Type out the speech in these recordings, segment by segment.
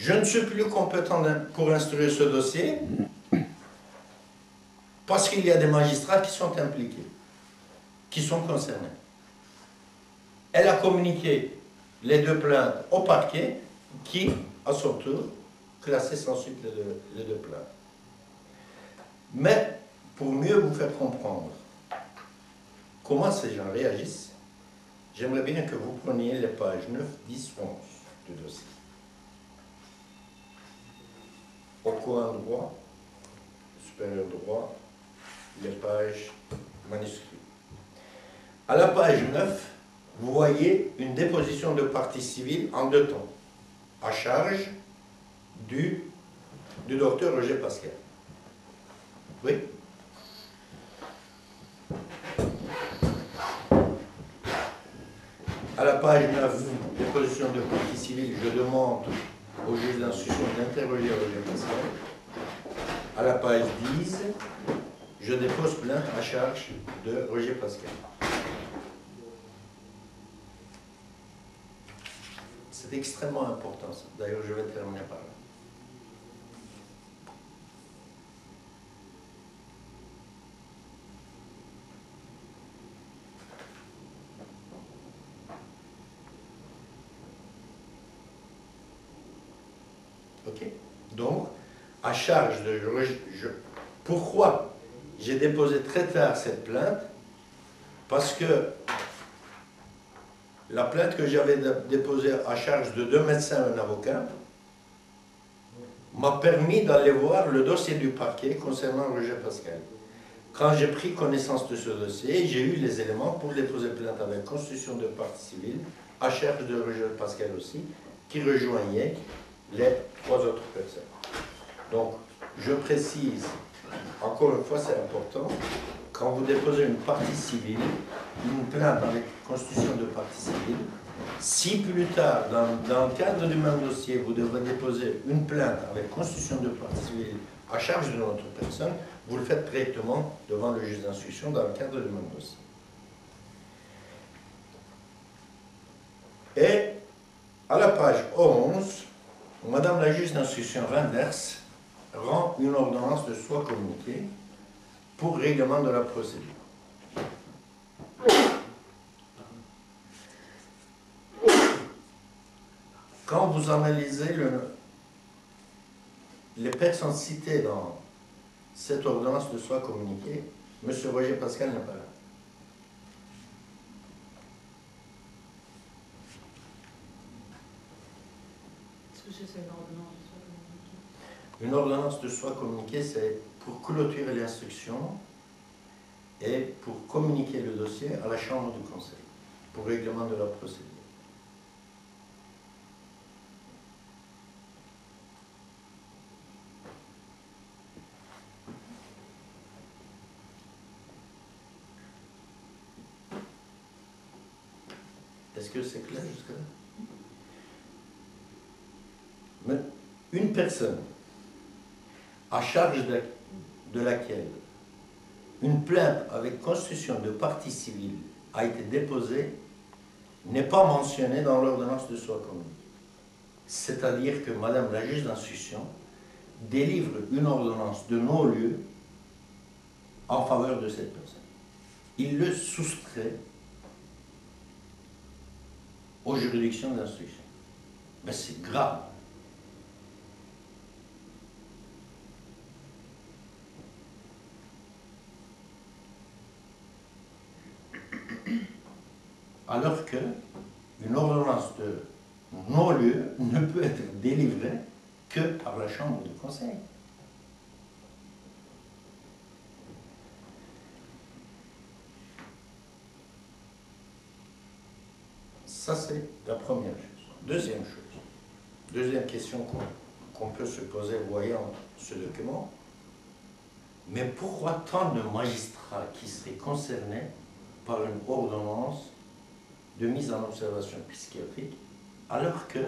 Je ne suis plus compétent pour instruire ce dossier parce qu'il y a des magistrats qui sont impliqués, qui sont concernés. Elle a communiqué les deux plaintes au parquet qui, à son tour, classé sans suite les deux plaintes. Mais, pour mieux vous faire comprendre comment ces gens réagissent, j'aimerais bien que vous preniez les pages 9, 10, 11 du dossier. Au coin droit, supérieur droit, les pages manuscrites. À la page 9, vous voyez une déposition de partie civile en deux temps, à charge du docteur Roger Pascal. Oui? À la page 9, déposition de partie civile, je demande au juge d'instruction d'interroger Roger Pascal. À la page 10, je dépose plainte à charge de Roger Pascal. C'est extrêmement important, ça. D'ailleurs, je vais terminer par là. Ok? Donc, à charge de... Pourquoi j'ai déposé très tard cette plainte? Parce que la plainte que j'avais déposée à charge de 2 médecins et un avocat m'a permis d'aller voir le dossier du parquet concernant Roger Pascal. Quand j'ai pris connaissance de ce dossier, j'ai eu les éléments pour déposer plainte avec constitution de partie civile, à charge de Roger Pascal aussi, qui rejoignait les 3 autres personnes. Donc, je précise, encore une fois, c'est important, quand vous déposez une partie civile, une plainte avec constitution de partie civile, si plus tard, dans le cadre du même dossier, vous devrez déposer une plainte avec constitution de partie civile à charge de notre personne, vous le faites directement devant le juge d'instruction dans le cadre du même dossier. Et à la page 11, Madame la juge d'instruction Renders rend une ordonnance de soi communiquée pour règlement de la procédure. Quand vous analysez les personnes citées dans cette ordonnance de soi communiquée, M. Roger Pascal n'est pas là. Est-ce que c'est une ordonnance de soi communiquée? Une ordonnance de soi communiquée, c'est pour clôturer l'instruction et pour communiquer le dossier à la Chambre du Conseil, pour règlement de la procédure. Est-ce que c'est clair jusque-là? Mais une personne à charge de laquelle une plainte avec constitution de partie civile a été déposée n'est pas mentionnée dans l'ordonnance de soi communiquée. C'est-à-dire que Madame la juge d'instruction délivre une ordonnance de non-lieu en faveur de cette personne. Il le soustrait aux juridictions d'instruction. Mais c'est grave. Alors que une ordonnance de non-lieu ne peut être délivrée que par la Chambre du Conseil. Ça, c'est la première chose. Deuxième chose, deuxième question qu'on peut se poser voyant ce document, mais pourquoi tant de magistrats qui seraient concernés par une ordonnance de mise en observation psychiatrique, alors que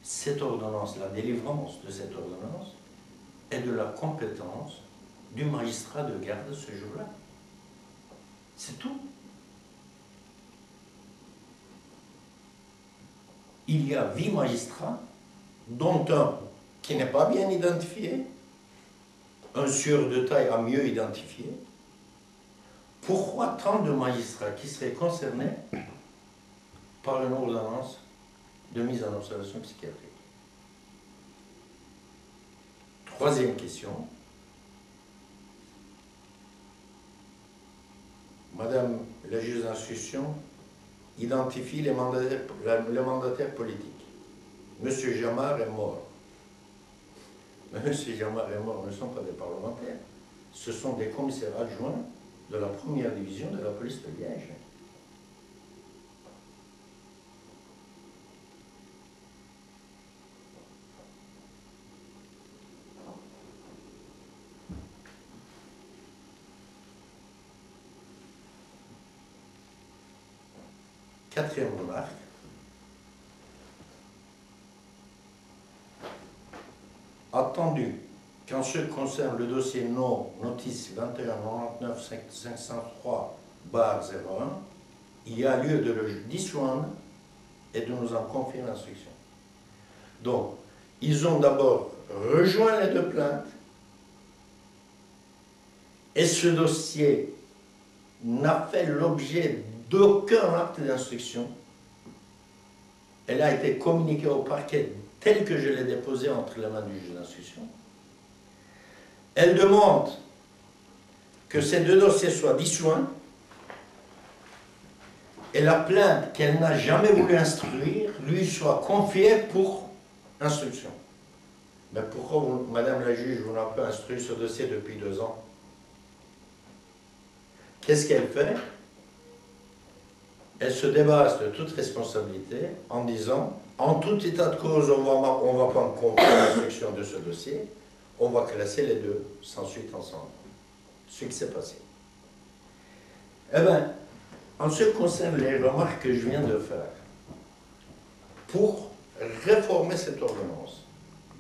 cette ordonnance, la délivrance de cette ordonnance, est de la compétence du magistrat de garde ce jour-là? C'est tout. Il y a 8 magistrats, dont un qui n'est pas bien identifié, un sieur de taille à mieux identifier. Pourquoi tant de magistrats qui seraient concernés par une ordonnance de mise en observation psychiatrique? Troisième question. Madame la juge d'instruction identifie les mandataires politiques. Monsieur Jamar est mort. Mais Monsieur Jamar est mort, ne sont pas des parlementaires. Ce sont des commissaires adjoints de la première division de la police de Liège. Quatrième remarque. Attendu qu'en ce qui concerne le dossier non notice 21-99-503-01, il y a lieu de le disjoindre et de nous en confier l'instruction. Donc, ils ont d'abord rejoint les deux plaintes et ce dossier n'a fait l'objet d'aucun acte d'instruction. Elle a été communiquée au parquet tel que je l'ai déposé entre les mains du juge d'instruction. Elle demande que ces deux dossiers soient disjoints et la plainte qu'elle n'a jamais voulu instruire lui soit confiée pour instruction. Mais pourquoi, Madame la juge, vous n'avez pas instruit ce dossier depuis 2 ans? Qu'est-ce qu'elle fait? Elle se débarrasse de toute responsabilité en disant, en tout état de cause, on va pas confier l'instruction de ce dossier, on va classer les deux sans suite ensemble. Ce qui s'est passé. Eh bien, en ce qui concerne les remarques que je viens de faire, pour réformer cette ordonnance,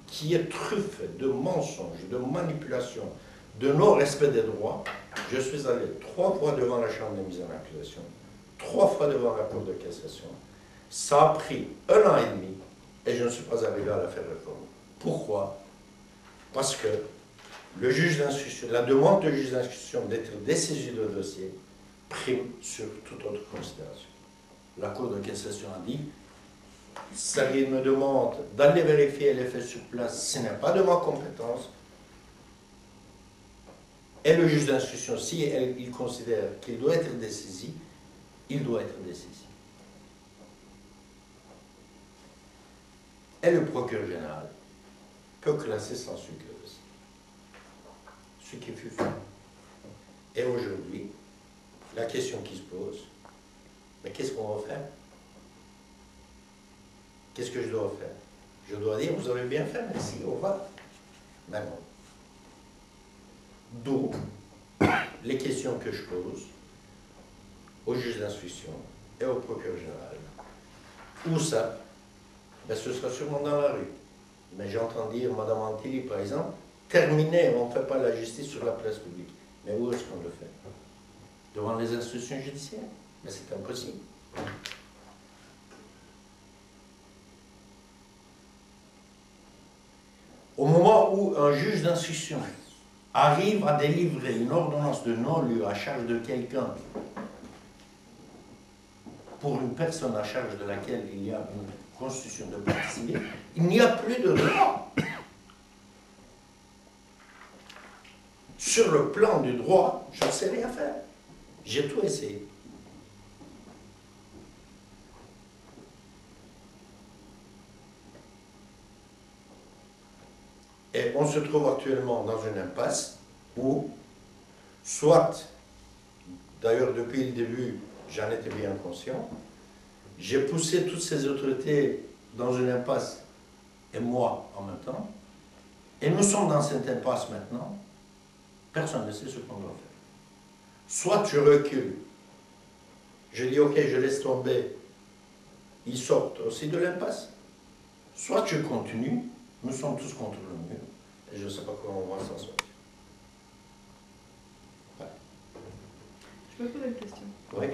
qui est truffe de mensonges, de manipulations, de non-respect des droits, je suis allé 3 fois devant la Chambre des mises en accusation, 3 fois devant la Cour de cassation. Ça a pris 1 an et demi et je ne suis pas arrivé à la faire réformer. Pourquoi? Parce que le juge d'instruction, la demande du juge d'instruction d'être dessaisi de dossier prime sur toute autre considération. La Cour de cassation a dit, ça me demande d'aller vérifier les faits sur place, ce n'est pas de ma compétence. Et le juge d'instruction, si il considère qu'il doit être dessaisi, il doit être dessaisi. Et le procureur général peut classer sans suite le dossier. Ce qui fut fait. Et aujourd'hui, la question qui se pose, mais qu'est-ce qu'on va faire? Qu'est-ce que je dois faire? Je dois dire, vous avez bien fait, merci, au revoir. Mais non. D'où les questions que je pose au juge d'instruction et au procureur général. Où ça? Ben, ce sera sûrement dans la rue. Mais j'entends dire, Madame Antilly, par exemple, terminé, on ne fait pas la justice sur la place publique. Mais où est-ce qu'on le fait? Devant les institutions judiciaires? Mais c'est impossible. Au moment où un juge d'instruction arrive à délivrer une ordonnance de non-lieu à charge de quelqu'un pour une personne à charge de laquelle il y a une constitution de partie civile, il n'y a plus de droit. Sur le plan du droit, je ne sais rien faire. J'ai tout essayé. Et on se trouve actuellement dans une impasse où, soit, d'ailleurs depuis le début, j'en étais bien conscient, j'ai poussé toutes ces autorités dans une impasse, et moi en même temps, et nous sommes dans cette impasse maintenant, personne ne sait ce qu'on doit faire. Soit je recule, je dis ok, je laisse tomber, ils sortent aussi de l'impasse, soit je continue, nous sommes tous contre le mur, et je ne sais pas comment on va s'en sortir. Je peux poser une question? Oui.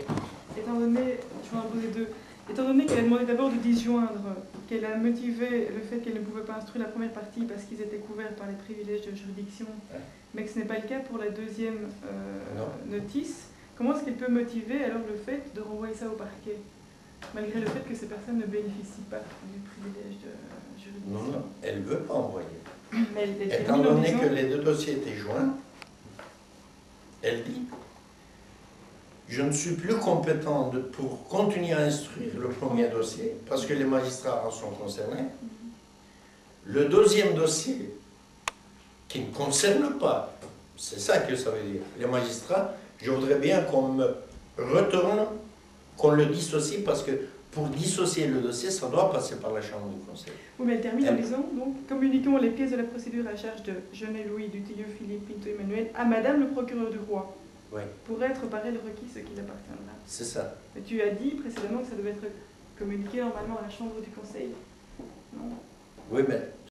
Étant donné, tu m'en as posé 2, Étant donné qu'elle a demandé d'abord de disjoindre, qu'elle a motivé le fait qu'elle ne pouvait pas instruire la première partie parce qu'ils étaient couverts par les privilèges de juridiction, mais que ce n'est pas le cas pour la deuxième notice, comment est-ce qu'elle peut motiver alors le fait de renvoyer ça au parquet, malgré le fait que ces personnes ne bénéficient pas du privilège de juridiction? Non, elle ne veut pas envoyer. Mais elle Étant donné que les deux dossiers étaient joints, elle dit « Je ne suis plus compétente pour continuer à instruire le premier dossier, parce que les magistrats en sont concernés. Le deuxième dossier, qui ne concerne pas, c'est ça que ça veut dire, les magistrats, je voudrais bien qu'on me retourne, qu'on le dissocie, parce que pour dissocier le dossier, ça doit passer par la Chambre du Conseil. » Oui, mais elle termine en disant, donc, communiquons les pièces de la procédure à charge de Genet Louis, Dutilleux Philippe, Pinto Emmanuel, à Madame le procureur du roi, pour être par elle requis ce qui l'appartiendra. C'est ça. Mais tu as dit précédemment que ça devait être communiqué normalement à la Chambre du Conseil, non? Oui, mais